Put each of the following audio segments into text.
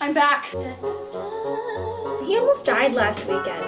I'm back. He almost died last weekend.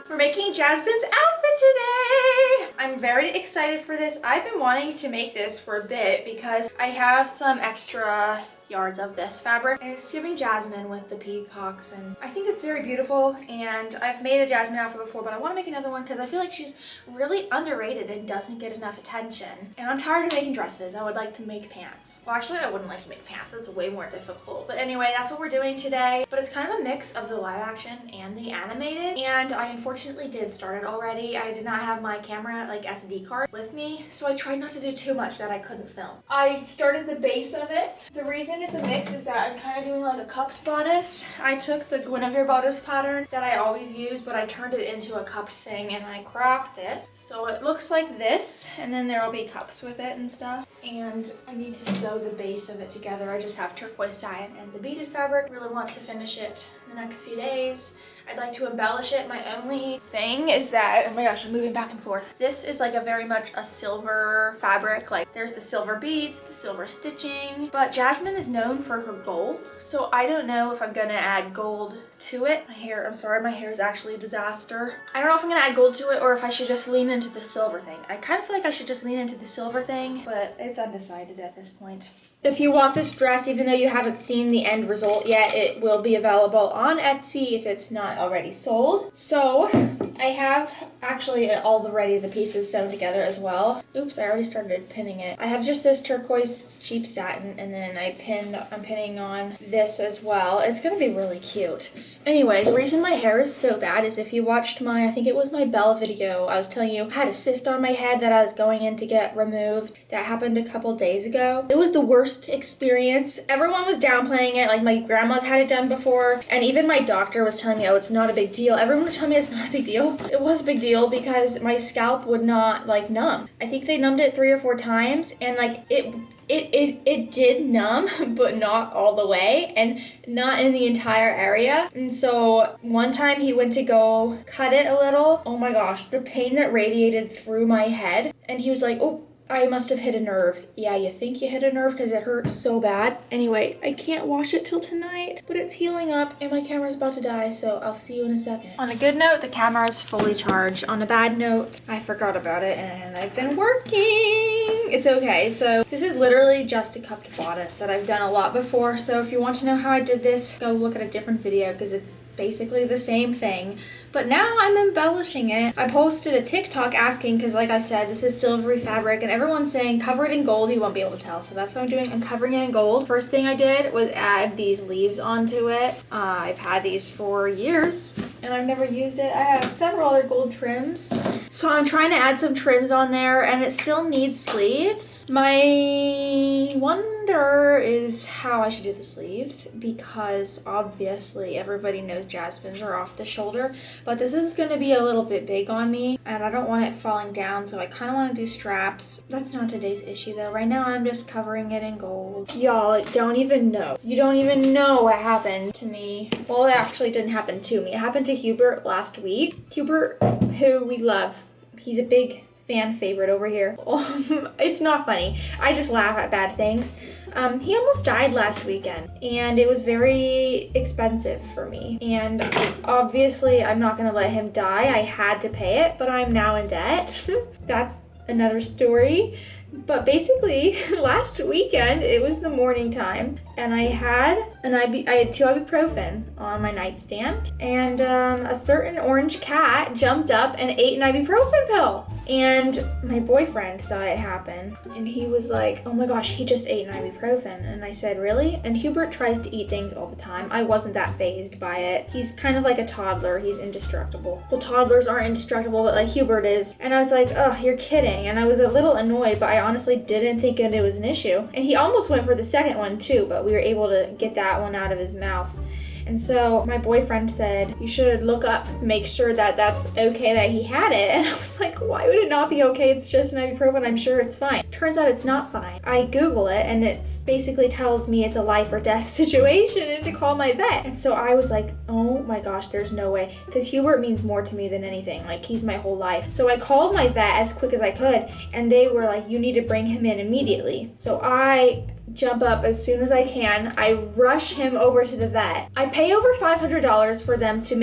We're making Jasmine's outfit today. I'm very excited for this. I've been wanting to make this for a bit because I have some extra yards of this fabric and it's giving Jasmine with the peacocks, and I think it's very beautiful. And I've made a Jasmine outfit before, but I want to make another one because I feel like she's really underrated and doesn't get enough attention. And I'm tired of making dresses. I would like to make pants. Well, actually I wouldn't like to make pants. It's way more difficult. But anyway, that's what we're doing today. But it's kind of a mix of the live action and the animated, and I unfortunately did start it already. I did not have my camera like SD card with me, so I tried not to do too much that I couldn't film. I started the base of it. The reason it's a mix is that I'm kind of doing like a cupped bodice. I took the Guinevere bodice pattern that I always use, but I turned it into a cupped thing and I cropped it. So it looks like this, and then there will be cups with it and stuff. And I need to sew the base of it together. I just have turquoise satin and the beaded fabric. Really want to finish it in the next few days. I'd like to embellish it. My only thing is that, oh my gosh, I'm moving back and forth. This is like a very much a silver fabric. Like there's the silver beads, the silver stitching, but Jasmine is known for her gold. So I don't know if I'm gonna add gold to it. My hair, I'm sorry, my hair is actually a disaster. I don't know if I'm gonna add gold to it or if I should just lean into the silver thing. I kind of feel like I should just lean into the silver thing, but it's undecided at this point. If you want this dress, even though you haven't seen the end result yet, it will be available on Etsy if it's not already sold. So I have actually the pieces sewn together as well. Oops, I already started pinning it. I have just this turquoise cheap satin, and then I'm pinning on this as well. It's gonna be really cute. Anyway, the reason my hair is so bad is if you watched I think it was my Belle video, I was telling you I had a cyst on my head that I was going in to get removed. That happened a couple days ago. It was the worst experience. Everyone was downplaying it, like my grandma's had it done before, and even my doctor was telling me, oh, it's not a big deal. Everyone was telling me it's not a big deal. It was a big deal because my scalp would not like numb. I think they numbed it 3 or 4 times, and like it did numb, but not all the way and not in the entire area. And so one time he went to go cut it a little. Oh my gosh, the pain that radiated through my head. And he was like, oh, I must have hit a nerve. Yeah, you think you hit a nerve because it hurt so bad. Anyway, I can't wash it till tonight, but it's healing up and my camera's about to die, so I'll see you in a second. On a good note, the camera is fully charged. On a bad note, I forgot about it and I've been working. It's okay. So this is literally just a cupped bodice that I've done a lot before. So if you want to know how I did this, go look at a different video because it's basically the same thing. But now I'm embellishing it. I posted a TikTok asking, because like I said, this is silvery fabric and everyone's saying cover it in gold, you won't be able to tell. So that's what I'm doing. I'm covering it in gold. First thing I did was add these leaves onto it. I've had these for years and I've never used it. I have several other gold trims. So I'm trying to add some trims on there and it still needs sleeves. My wonder is how I should do the sleeves, because obviously everybody knows Jasmine's are off the shoulder. But this is going to be a little bit big on me and I don't want it falling down, so I kind of want to do straps. That's not today's issue though. Right now I'm just covering it in gold. Y'all don't even know. You don't even know what happened to me. Well, it actually didn't happen to me. It happened to Hubert last week. Hubert, who we love. He's a big fan favorite over here. It's not funny. I just laugh at bad things. He almost died last weekend and it was very expensive for me. And obviously I'm not gonna let him die. I had to pay it, but I'm now in debt. That's another story. But basically last weekend, it was the morning time and I had 2 ibuprofen on my nightstand, and a certain orange cat jumped up and ate an ibuprofen pill. And my boyfriend saw it happen and he was like, oh my gosh, he just ate an ibuprofen. And I said, really? And Hubert tries to eat things all the time. I wasn't that fazed by it. He's kind of like a toddler. He's indestructible. Well, toddlers aren't indestructible, but like Hubert is. And I was like, oh, you're kidding. And I was a little annoyed, but I honestly didn't think it was an issue. And he almost went for the second one too, but we were able to get that one out of his mouth. And so my boyfriend said, you should look up, make sure that that's okay that he had it. And I was like, why would it not be okay? It's just an ibuprofen, I'm sure it's fine. Turns out it's not fine. I Google it and it basically tells me it's a life or death situation and to call my vet. And so I was like, oh my gosh, there's no way. Because Hubert means more to me than anything. Like, he's my whole life. So I called my vet as quick as I could and they were like, you need to bring him in immediately. So I jump up as soon as I can. I rush him over to the vet. I pay over $500 for them to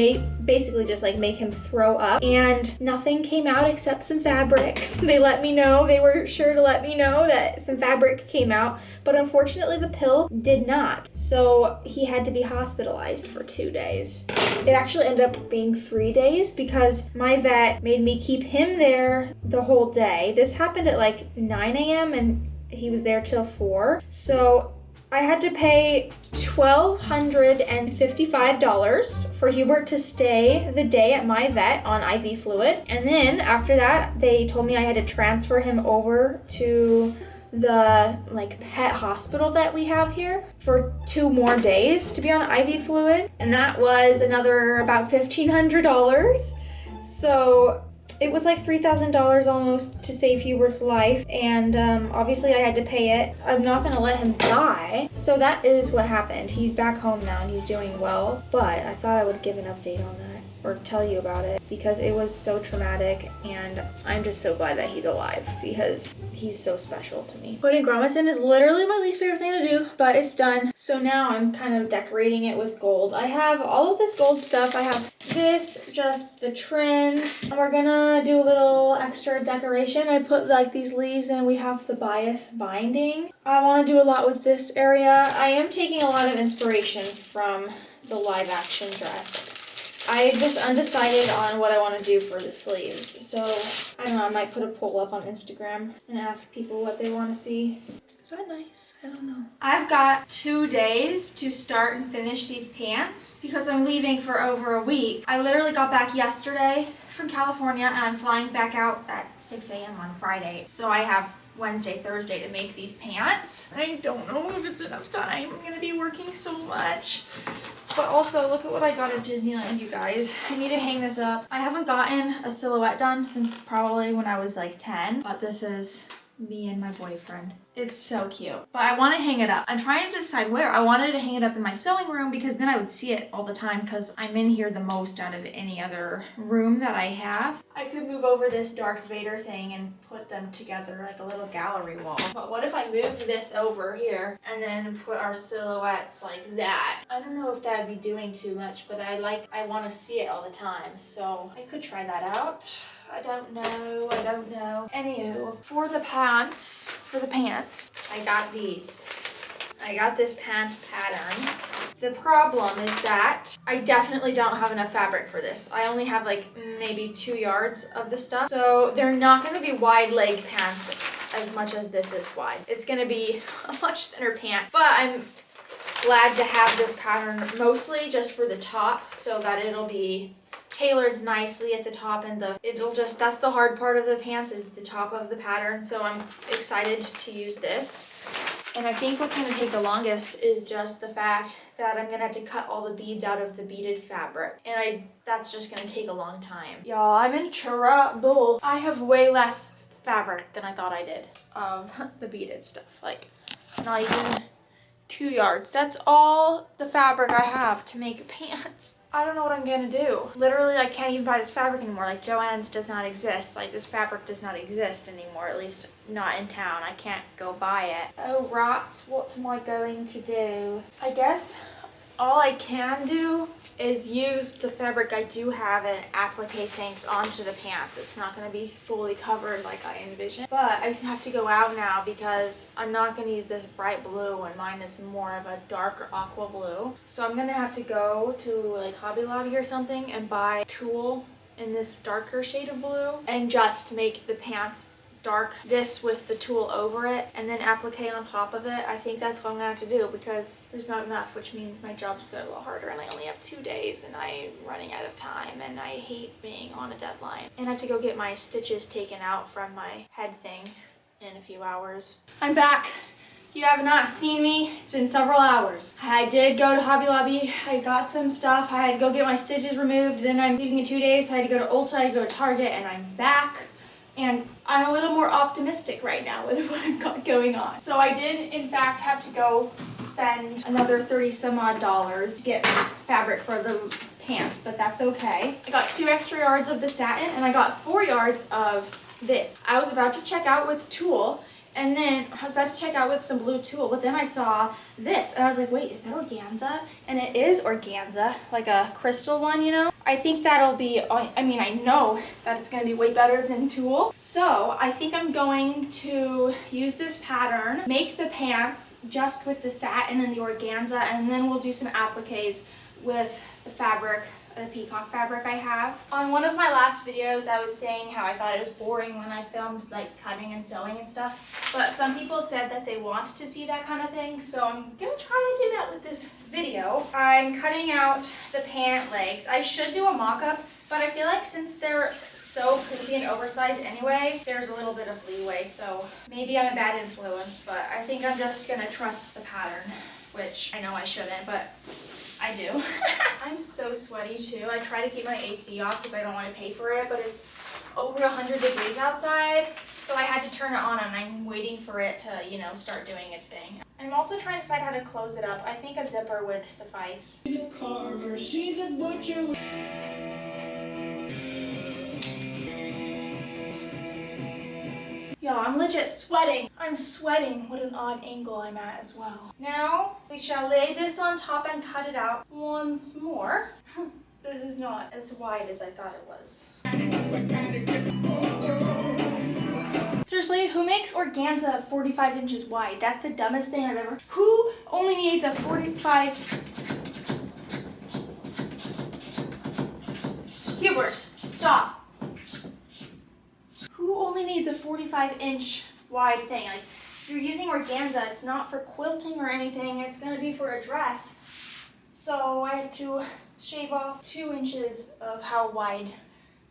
basically just like make him throw up, and nothing came out except some fabric. They let me know, they were sure to let me know that some fabric came out, but unfortunately the pill did not. So he had to be hospitalized for 2 days. It actually ended up being 3 days because my vet made me keep him there the whole day. This happened at like 9 a.m. and he was there till 4. So I had to pay $1,255 for Hubert to stay the day at my vet on IV fluid. And then after that, they told me I had to transfer him over to the like pet hospital that we have here for 2 more days to be on IV fluid. And that was another about $1,500. So it was like $3,000 almost to save Hubert's life, and obviously I had to pay it. I'm not gonna let him die. So that is what happened. He's back home now and he's doing well, but I thought I would give an update on that or tell you about it because it was so traumatic, and I'm just so glad that he's alive because he's so special to me. Putting grommets in is literally my least favorite thing to do, but it's done. So now I'm kind of decorating it with gold. I have all of this gold stuff. I have this, just the trims, and we're gonna do a little extra decoration. I put like these leaves in. We have the bias binding. I want to do a lot with this area. I am taking a lot of inspiration from the live action dress. I'm just undecided on what I want to do for the sleeves. So, I don't know, I might put a poll up on Instagram and ask people what they want to see. Is that nice? I don't know. I've got 2 days to start and finish these pants because I'm leaving for over a week. I literally got back yesterday from California and I'm flying back out at 6 a.m. on Friday. So I have Wednesday, Thursday to make these pants. I don't know if it's enough time. I'm gonna be working so much. But also, look at what I got at Disneyland, you guys. I need to hang this up. I haven't gotten a silhouette done since probably when I was like 10, but this is me and my boyfriend. It's so cute. But I want to hang it up. I'm trying to decide where. I wanted to hang it up in my sewing room because then I would see it all the time because I'm in here the most out of any other room that I have. I could move over this Darth Vader thing and put them together like a little gallery wall. But what if I move this over here and then put our silhouettes like that? I don't know if that would be doing too much, but I want to see it all the time. So I could try that out. I don't know. Anywho, for the pants, I got these. I got this pant pattern. The problem is that I definitely don't have enough fabric for this. I only have like maybe 2 yards of the stuff. So they're not gonna be wide leg pants as much as this is wide. It's gonna be a much thinner pant, but I'm glad to have this pattern mostly just for the top so that it'll be tailored nicely at the top, and that's the hard part of the pants is the top of the pattern. So I'm excited to use this. And I think what's going to take the longest is just the fact that I'm going to have to cut all the beads out of the beaded fabric. And that's just going to take a long time. Y'all, I'm in trouble. I have way less fabric than I thought I did of the beaded stuff. Like, not even 2 yards. That's all the fabric I have to make pants. I don't know what I'm gonna do. Literally, I can't even buy this fabric anymore. Like, Joann's does not exist. Like, this fabric does not exist anymore, at least not in town. I can't go buy it. Oh, rats, what am I going to do? I guess all I can do is use the fabric I do have and applique things onto the pants. It's not going to be fully covered like I envisioned. But I have to go out now because I'm not going to use this bright blue and mine is more of a darker aqua blue. So I'm going to have to go to like Hobby Lobby or something and buy tulle in this darker shade of blue and just make the pants dark this with the tulle over it and then applique on top of it. I think that's what I'm gonna have to do because there's not enough, which means my job's a little harder and I only have 2 days and I'm running out of time and I hate being on a deadline. And I have to go get my stitches taken out from my head thing in a few hours. I'm back. You have not seen me. It's been several hours. I did go to Hobby Lobby. I got some stuff. I had to go get my stitches removed. Then I'm leaving in 2 days, so I had to go to Ulta, I had to go to Target, and I'm back. And I'm a little more optimistic right now with what I've got going on. So I did, in fact, have to go spend another 30 some odd dollars to get fabric for the pants, but that's okay. I got 2 extra yards of the satin, and I got 4 yards of this. I was about to check out with tulle, and then I was about to check out with some blue tulle, but then I saw this, and I was like, wait, is that organza? And it is organza, like a crystal one, you know? I think that'll be, I mean, I know that it's gonna be way better than tulle. So I think I'm going to use this pattern, make the pants just with the satin and the organza, and then we'll do some appliques with the fabric, the peacock fabric I have. On one of my last videos, I was saying how I thought it was boring when I filmed like cutting and sewing and stuff, but some people said that they want to see that kind of thing, so I'm gonna try to do that with this video. I'm cutting out the pant legs. I should do a mock-up, but I feel like since they're so pretty and oversized anyway, there's a little bit of leeway, so maybe I'm a bad influence, but I think I'm just gonna trust the pattern, which I know I shouldn't, but I do. I'm so sweaty too. I try to keep my AC off because I don't want to pay for it, but it's over 100 degrees outside, so I had to turn it on, and I'm waiting for it to, you know, start doing its thing. I'm also trying to decide how to close it up. I think a zipper would suffice. She's a carver, she's a butcher. Yo, I'm legit sweating. I'm sweating. What an odd angle I'm at as well. Now, we shall lay this on top and cut it out once more. This is not as wide as I thought it was. Seriously, who makes organza 45 inches wide? That's the dumbest thing I've ever... Who only needs a 45... Hubert, stop. Who only needs a 45-inch wide thing? Like, if you're using organza, it's not for quilting or anything. It's gonna be for a dress. So I have to shave off 2 inches of how wide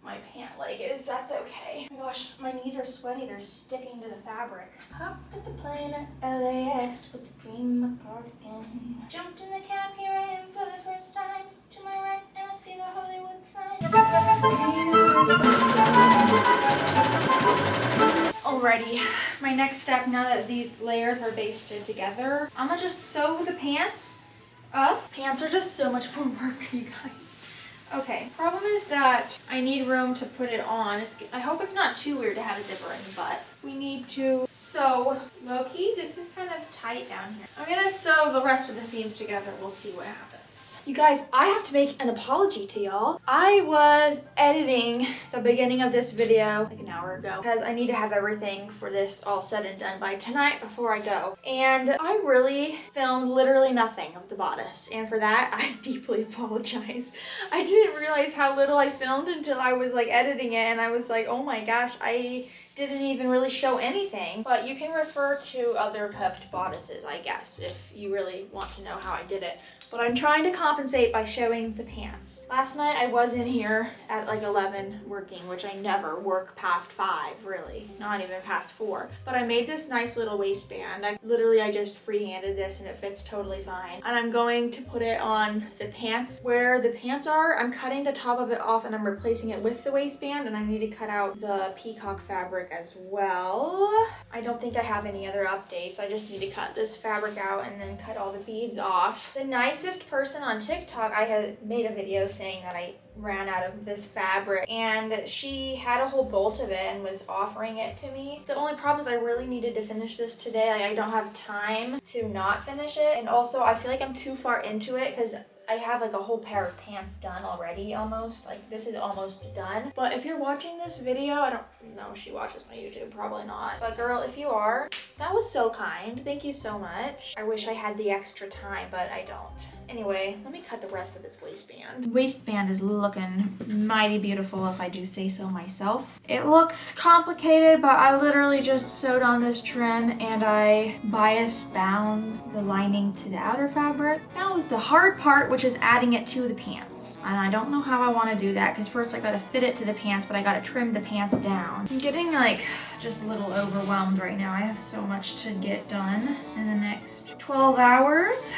my pant leg is. That's okay. Oh my gosh, my knees are sweaty. They're sticking to the fabric. Hopped at the plane at LAX with the dream of a cardigan. Jumped in the cab, here I am for the first time. To my right, and I see the Hollywood sign. Alrighty, my next step now that these layers are basted together, I'm gonna just sew the pants up. Pants are just so much more work, you guys. Okay, problem is that I need room to put it on. I hope it's not too weird to have a zipper in the butt. We need to sew low-key. This is kind of tight down here. I'm gonna sew the rest of the seams together. We'll see what happens. You guys, I have to make an apology to y'all. I was editing the beginning of this video like an hour ago because I need to have everything for this all said and done by tonight before I go. And I really filmed literally nothing of the bodice. And for that, I deeply apologize. I didn't realize how little I filmed until I was like editing it, and I was like, oh my gosh, I didn't even really show anything. But you can refer to other cupped bodices, I guess, if you really want to know how I did it. But I'm trying to compensate by showing the pants. Last night I was in here at like 11 working, which I never work past 5, really. Not even past 4. But I made this nice little waistband. I just freehanded this and it fits totally fine. And I'm going to put it on the pants. Where the pants are, I'm cutting the top of it off and I'm replacing it with the waistband, and I need to cut out the peacock fabric as well. I don't think I have any other updates. I just need to cut this fabric out and then cut all the beads off. The nicest person on TikTok, I had made a video saying that I ran out of this fabric, and she had a whole bolt of it and was offering it to me. The only problem is I really needed to finish this today. I don't have time to not finish it, and also I feel like I'm too far into it because I have like a whole pair of pants done already almost. Like this is almost done. But if you're watching this video, I don't know if she watches my YouTube, probably not. But girl, if you are, that was so kind. Thank you so much. I wish I had the extra time, but I don't. Anyway, let me cut the rest of this waistband. Waistband is looking mighty beautiful if I do say so myself. It looks complicated, but I literally just sewed on this trim and I bias bound the lining to the outer fabric. Now is the hard part, which is adding it to the pants. And I don't know how I want to do that because first I gotta fit it to the pants, but I gotta trim the pants down. I'm getting like just a little overwhelmed right now. I have so much to get done in the next 12 hours.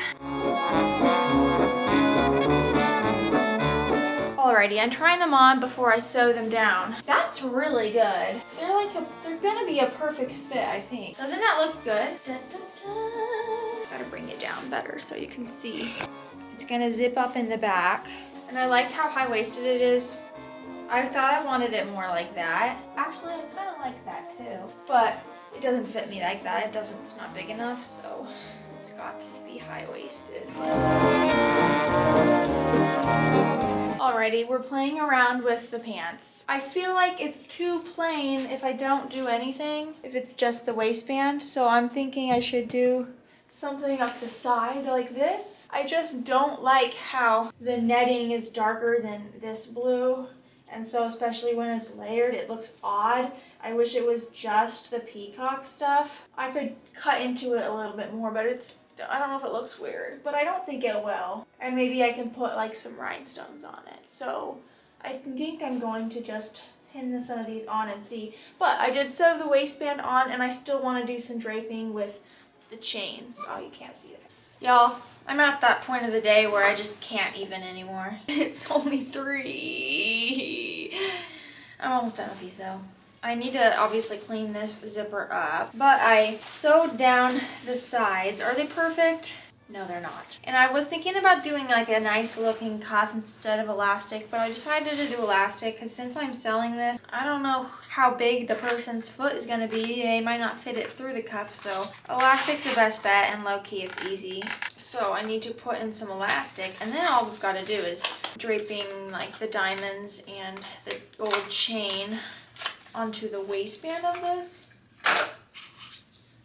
Alrighty, I'm trying them on before I sew them down. That's really good. They're gonna be a perfect fit, I think. Doesn't that look good? Da, da, da. Gotta bring it down better so you can see. It's gonna zip up in the back. And I like how high-waisted it is. I thought I wanted it more like that. Actually, I kind of like that too. But it doesn't fit me like that. It's not big enough, so it's got to be high-waisted. Alrighty, we're playing around with the pants. I feel like it's too plain if I don't do anything, if it's just the waistband. So I'm thinking I should do something up the side like this. I just don't like how the netting is darker than this blue. And so especially when it's layered, it looks odd. I wish it was just the peacock stuff. I could cut into it a little bit more, but I don't know if it looks weird, but I don't think it will. And maybe I can put like some rhinestones on it. So I think I'm going to just pin some of these on and see. But I did sew the waistband on and I still want to do some draping with the chains. Oh, you can't see it. Y'all, I'm at that point of the day where I just can't even anymore. It's only 3. I'm almost done with these though. I need to obviously clean this zipper up, but I sewed down the sides. Are they perfect? No, they're not. And I was thinking about doing like a nice looking cuff instead of elastic, but I decided to do elastic because since I'm selling this, I don't know how big the person's foot is going to be. They might not fit it through the cuff, so elastic's the best bet, and low-key it's easy. So I need to put in some elastic, and then all we've got to do is draping like the diamonds and the gold chain onto the waistband of this.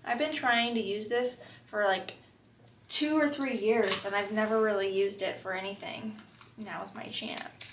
I've been trying to use this for like 2 or 3 years and I've never really used it for anything. Now is my chance.